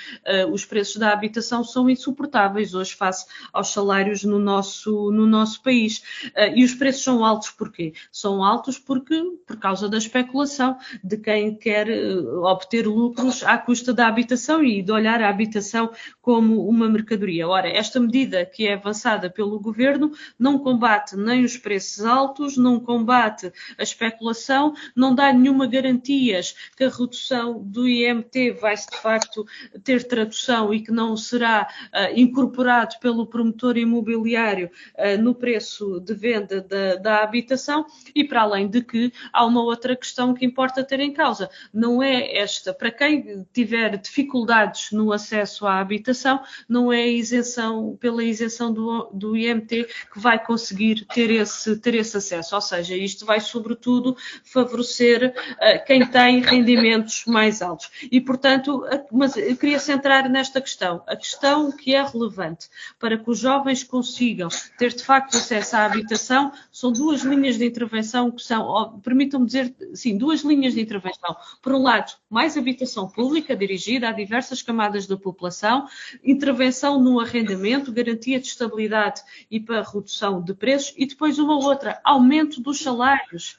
os preços da habitação são insuportáveis hoje face aos salários no nosso país. E os preços são altos porquê? São altos por causa da especulação de quem quer obter lucros à custa da habitação e de olhar a habitação como uma mercadoria. Ora, esta medida que é avançada pelo Governo não combate nem os preços altos, não combate a especulação, não dá nenhuma garantias que a redução do IMT vai de facto ter tradução e que não será incorporado pelo promotor imobiliário no preço de venda da habitação e para além de que há uma outra questão que importa ter em causa. Não é esta, para quem tiver dificuldades no acesso à habitação, não é pela isenção do IMT que vai conseguir ter esse acesso. Ou seja, isto vai sobretudo favorecer quem tem rendimentos mais altos. E, portanto, mas eu queria centrar nesta questão. A questão que é relevante para que os jovens consigam ter, de facto, acesso à habitação são duas linhas de intervenção que são, permitam-me dizer, sim, duas linhas de intervenção. Por um lado, mais habitação pública dirigida a diversas camadas da população, intervenção no arrendamento, garantia de estabilidade e para redução de preços, e depois uma outra, aumento dos salários,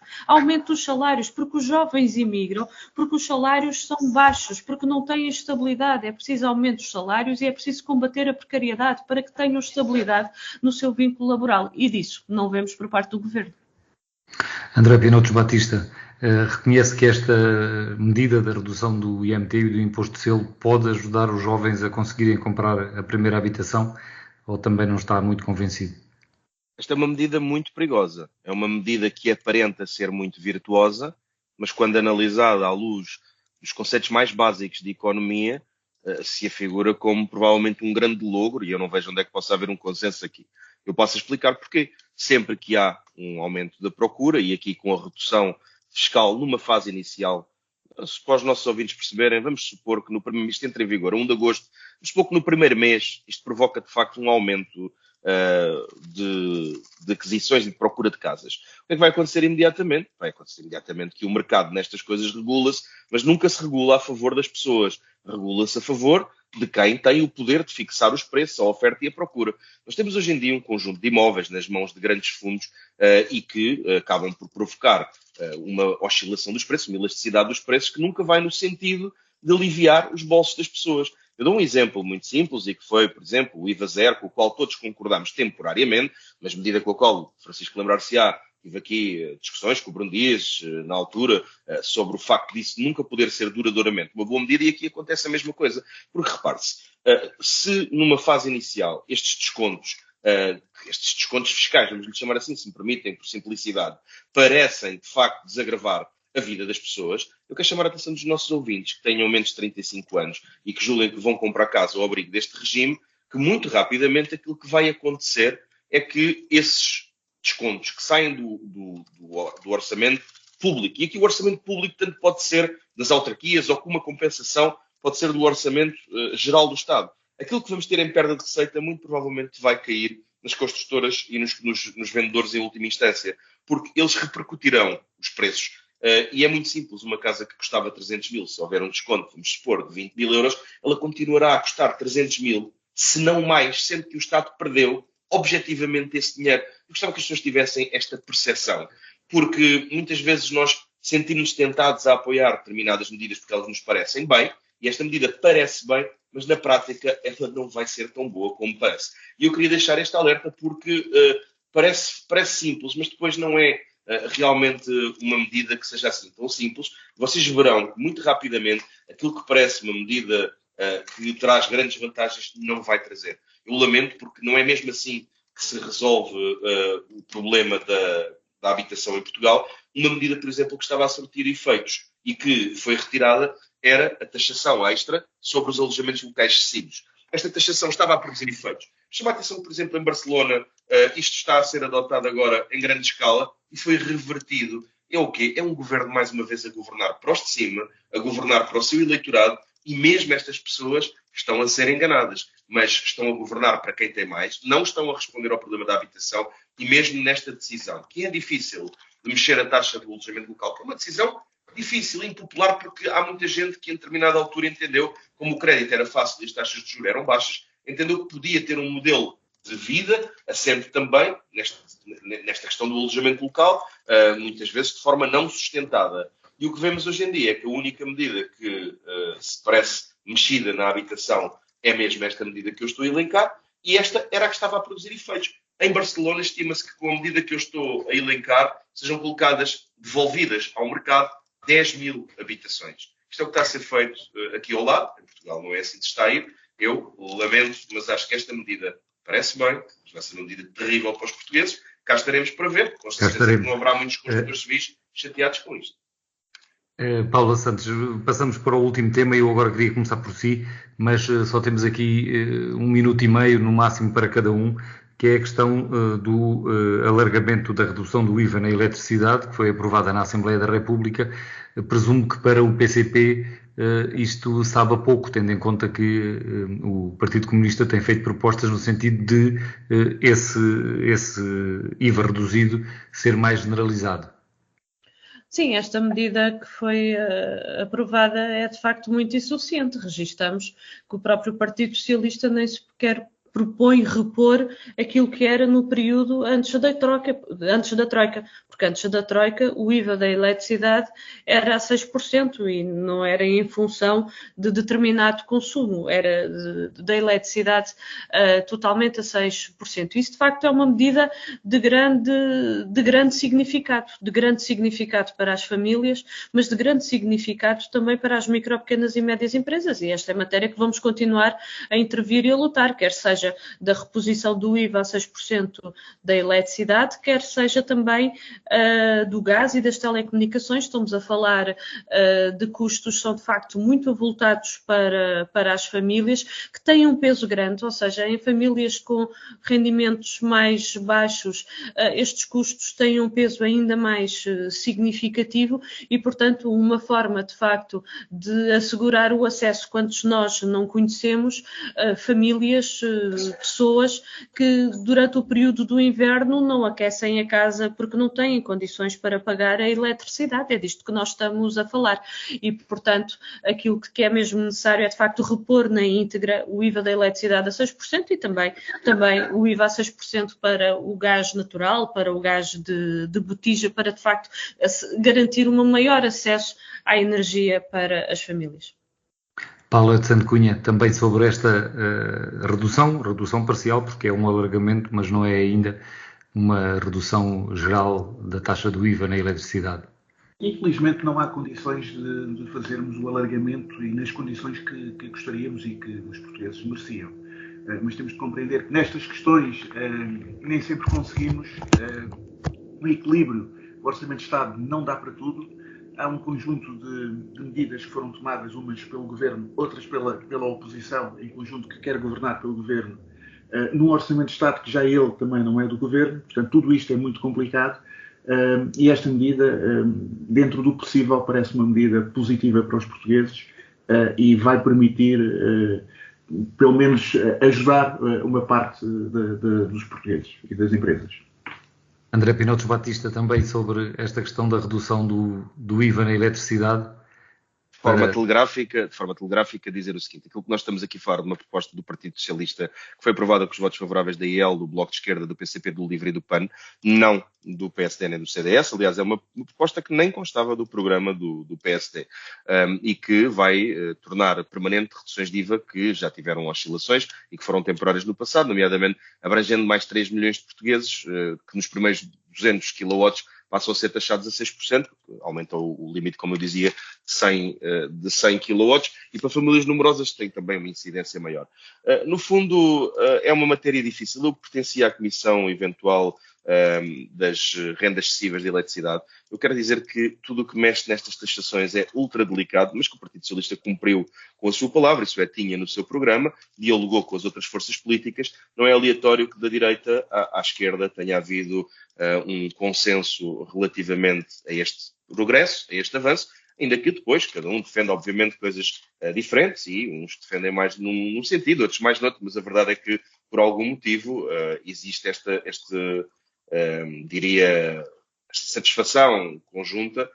porque os jovens imigram, porque os salários são baixos, porque não têm estabilidade, é preciso aumento dos salários e é preciso combater a precariedade para que tenham estabilidade no seu vínculo laboral, e disso não vemos por parte do Governo. André Pinotos Batista, reconhece que esta medida da redução do IMT e do imposto de selo pode ajudar os jovens a conseguirem comprar a primeira habitação, ou também não está muito convencido? Esta é uma medida muito perigosa. É uma medida que aparenta ser muito virtuosa, mas quando analisada à luz dos conceitos mais básicos de economia, se afigura como provavelmente um grande logro, e eu não vejo onde é que possa haver um consenso aqui. Eu posso explicar porquê. Sempre que há um aumento da procura, e aqui com a redução fiscal numa fase inicial, para os nossos ouvintes perceberem, vamos supor que isto entra em vigor a 1 de agosto, vamos supor que no primeiro mês isto provoca de facto um aumento de aquisições e de procura de casas. O que é que vai acontecer imediatamente? Vai acontecer imediatamente que o mercado nestas coisas regula-se, mas nunca se regula a favor das pessoas. Regula-se a favor de quem tem o poder de fixar os preços, a oferta e a procura. Nós temos hoje em dia um conjunto de imóveis nas mãos de grandes fundos e que acabam por provocar uma oscilação dos preços, uma elasticidade dos preços que nunca vai no sentido de aliviar os bolsos das pessoas. Eu dou um exemplo muito simples e que foi, por exemplo, o IVA zero, com o qual todos concordamos temporariamente, mas medida com a qual o Francisco lembrar-se-á, tive aqui discussões com o Bruno Dias, na altura, sobre o facto disso nunca poder ser duradouramente uma boa medida, e aqui acontece a mesma coisa. Porque, repare-se, se numa fase inicial estes descontos fiscais, vamos lhe chamar assim, se me permitem, por simplicidade, parecem, de facto, desagravar a vida das pessoas, eu quero chamar a atenção dos nossos ouvintes que tenham menos de 35 anos e que julguem que vão comprar casa ao abrigo deste regime, que muito rapidamente aquilo que vai acontecer é que esses descontos que saem do orçamento público, e aqui o orçamento público tanto pode ser das autarquias ou com uma compensação, pode ser do orçamento geral do Estado. Aquilo que vamos ter em perda de receita muito provavelmente vai cair nas construtoras e nos vendedores em última instância, porque eles repercutirão os preços. E é muito simples, uma casa que custava 300 mil, se houver um desconto, vamos supor, de 20 mil euros, ela continuará a custar 300 mil, se não mais, sendo que o Estado perdeu objetivamente esse dinheiro. Eu gostava que as pessoas tivessem esta percepção, porque muitas vezes nós sentimos tentados a apoiar determinadas medidas porque elas nos parecem bem, e esta medida parece bem, mas na prática ela não vai ser tão boa como parece. E eu queria deixar este alerta porque parece simples, mas depois não é realmente uma medida que seja assim tão simples. Vocês verão que muito rapidamente aquilo que parece uma medida que traz grandes vantagens não vai trazer. Eu lamento porque não é mesmo assim que se resolve o problema da habitação em Portugal. Uma medida, por exemplo, que estava a surtir efeitos e que foi retirada era a taxação extra sobre os alojamentos locais excessivos. Esta taxação estava a produzir efeitos. Chama a atenção que, por exemplo, em Barcelona, isto está a ser adotado agora em grande escala e foi revertido. É o quê? É um governo, mais uma vez, a governar para os de cima, a governar para o seu eleitorado, e mesmo estas pessoas estão a ser enganadas, mas estão a governar para quem tem mais, não estão a responder ao problema da habitação, e mesmo nesta decisão, que é difícil de mexer a taxa do alojamento local, que é uma decisão difícil e impopular, porque há muita gente que, em determinada altura, entendeu, como o crédito era fácil e as taxas de juros eram baixas, entendeu que podia ter um modelo de vida, assente também nesta questão do alojamento local, muitas vezes de forma não sustentada. E o que vemos hoje em dia é que a única medida que se parece mexida na habitação é mesmo esta medida que eu estou a elencar, e esta era a que estava a produzir efeitos. Em Barcelona, estima-se que com a medida que eu estou a elencar sejam colocadas, devolvidas ao mercado, 10 mil habitações. Isto é o que está a ser feito aqui ao lado. Em Portugal não é assim de está a ir. Eu lamento, mas acho que esta medida parece bem, mas vai ser uma medida terrível para os portugueses. Cá estaremos para ver. Com certeza que não haverá muitos construtores civis chateados com isto. Paula Santos, passamos para o último tema e eu agora queria começar por si, mas só temos aqui 1 minuto e meio no máximo para cada um, que é a questão do alargamento da redução do IVA na eletricidade, que foi aprovada na Assembleia da República. Presumo que para o PCP isto sabe a pouco, tendo em conta que o Partido Comunista tem feito propostas no sentido de esse IVA reduzido ser mais generalizado. Sim, esta medida que foi aprovada é de facto muito insuficiente. Registamos que o próprio Partido Socialista nem sequer propõe repor aquilo que era no período antes da Troika, porque antes da Troika o IVA da eletricidade era a 6% e não era em função de determinado consumo, era da eletricidade totalmente a 6%. Isso de facto é uma medida de grande significado para as famílias, mas de grande significado também para as micro, pequenas e médias empresas, e esta é matéria que vamos continuar a intervir e a lutar, quer seja da reposição do IVA a 6% da eletricidade, quer seja também do gás e das telecomunicações. Estamos a falar de custos que são de facto muito avultados para as famílias, que têm um peso grande, ou seja, em famílias com rendimentos mais baixos, estes custos têm um peso ainda mais significativo e, portanto, uma forma de facto de assegurar o acesso, quantos nós não conhecemos, famílias, pessoas que durante o período do inverno não aquecem a casa porque não têm condições para pagar a eletricidade. É disto que nós estamos a falar. E, portanto, aquilo que é mesmo necessário é, de facto, repor na íntegra o IVA da eletricidade a 6% e também o IVA a 6% para o gás natural, para o gás de botija, para, de facto, garantir um maior acesso à energia para as famílias. Paula de Santo Cunha, também sobre esta redução parcial, porque é um alargamento, mas não é ainda uma redução geral da taxa do IVA na eletricidade. Infelizmente não há condições de fazermos o alargamento e nas condições que gostaríamos e que os portugueses mereciam. Mas temos de compreender que nestas questões nem sempre conseguimos um equilíbrio. O Orçamento de Estado não dá para tudo. Há um conjunto de medidas que foram tomadas, umas pelo Governo, outras pela oposição, em conjunto que quer governar pelo Governo, num Orçamento de Estado que já ele também não é do Governo. Portanto, tudo isto é muito complicado e esta medida, dentro do possível, parece uma medida positiva para os portugueses e vai permitir, pelo menos, ajudar uma parte dos portugueses e das empresas. André Pinotos Batista, também sobre esta questão da redução do IVA na eletricidade. De forma telegráfica, dizer o seguinte: aquilo que nós estamos aqui a falar de uma proposta do Partido Socialista que foi aprovada com os votos favoráveis da IEL, do Bloco de Esquerda, do PCP, do LIVRE e do PAN, não do PSD nem do CDS. Aliás, é uma proposta que nem constava do programa do PSD e que vai tornar permanente reduções de IVA que já tiveram oscilações e que foram temporárias no passado, nomeadamente abrangendo mais 3 milhões de portugueses que nos primeiros 200 kW passam a ser taxados a 6%, porque aumentou o limite, como eu dizia, de 100 kW, e para famílias numerosas tem também uma incidência maior. No fundo, é uma matéria difícil. Eu pertencia à Comissão Eventual das rendas excessivas de eletricidade. Eu quero dizer que tudo o que mexe nestas taxações é ultra delicado, mas que o Partido Socialista cumpriu com a sua palavra, isso é, tinha no seu programa, dialogou com as outras forças políticas. Não é aleatório que da direita à esquerda tenha havido um consenso relativamente a este progresso, a este avanço, ainda que depois cada um defenda, obviamente, coisas diferentes, e uns defendem mais num sentido, outros mais noutro, mas a verdade é que, por algum motivo, existe esta satisfação conjunta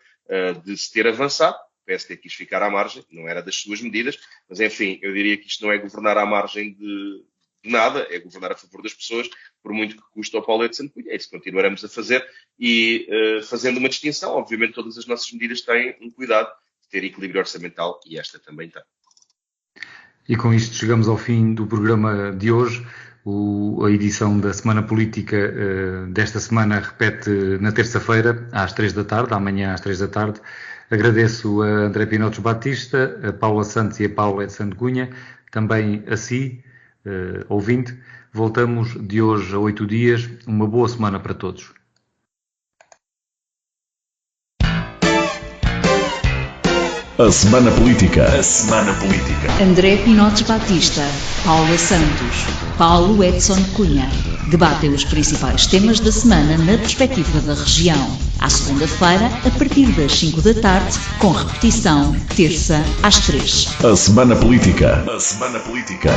de se ter avançado. O PSD quis ficar à margem, não era das suas medidas, mas, enfim, eu diria que isto não é governar à margem de nada, é governar a favor das pessoas, por muito que custe ao Paulo Edson Cunha. É isso que continuaremos a fazer e fazendo uma distinção. Obviamente todas as nossas medidas têm um cuidado de ter equilíbrio orçamental, e esta também tem. E com isto chegamos ao fim do programa de hoje. A edição da Semana Política desta semana repete na terça-feira às 3 da tarde, amanhã às 3 da tarde. Agradeço a André Pinotos Batista, a Paula Santos e a Paula Edson Cunha, também a si, ouvinte. Voltamos de hoje a 8 dias. Uma boa semana para todos. A Semana Política. A Semana Política. André Pinotos Batista, Paula Santos, Paulo Edson Cunha. Debatem os principais temas da semana na perspectiva da região. À segunda-feira, a partir das 5 da tarde, com repetição, terça às 3. A Semana Política. A Semana Política.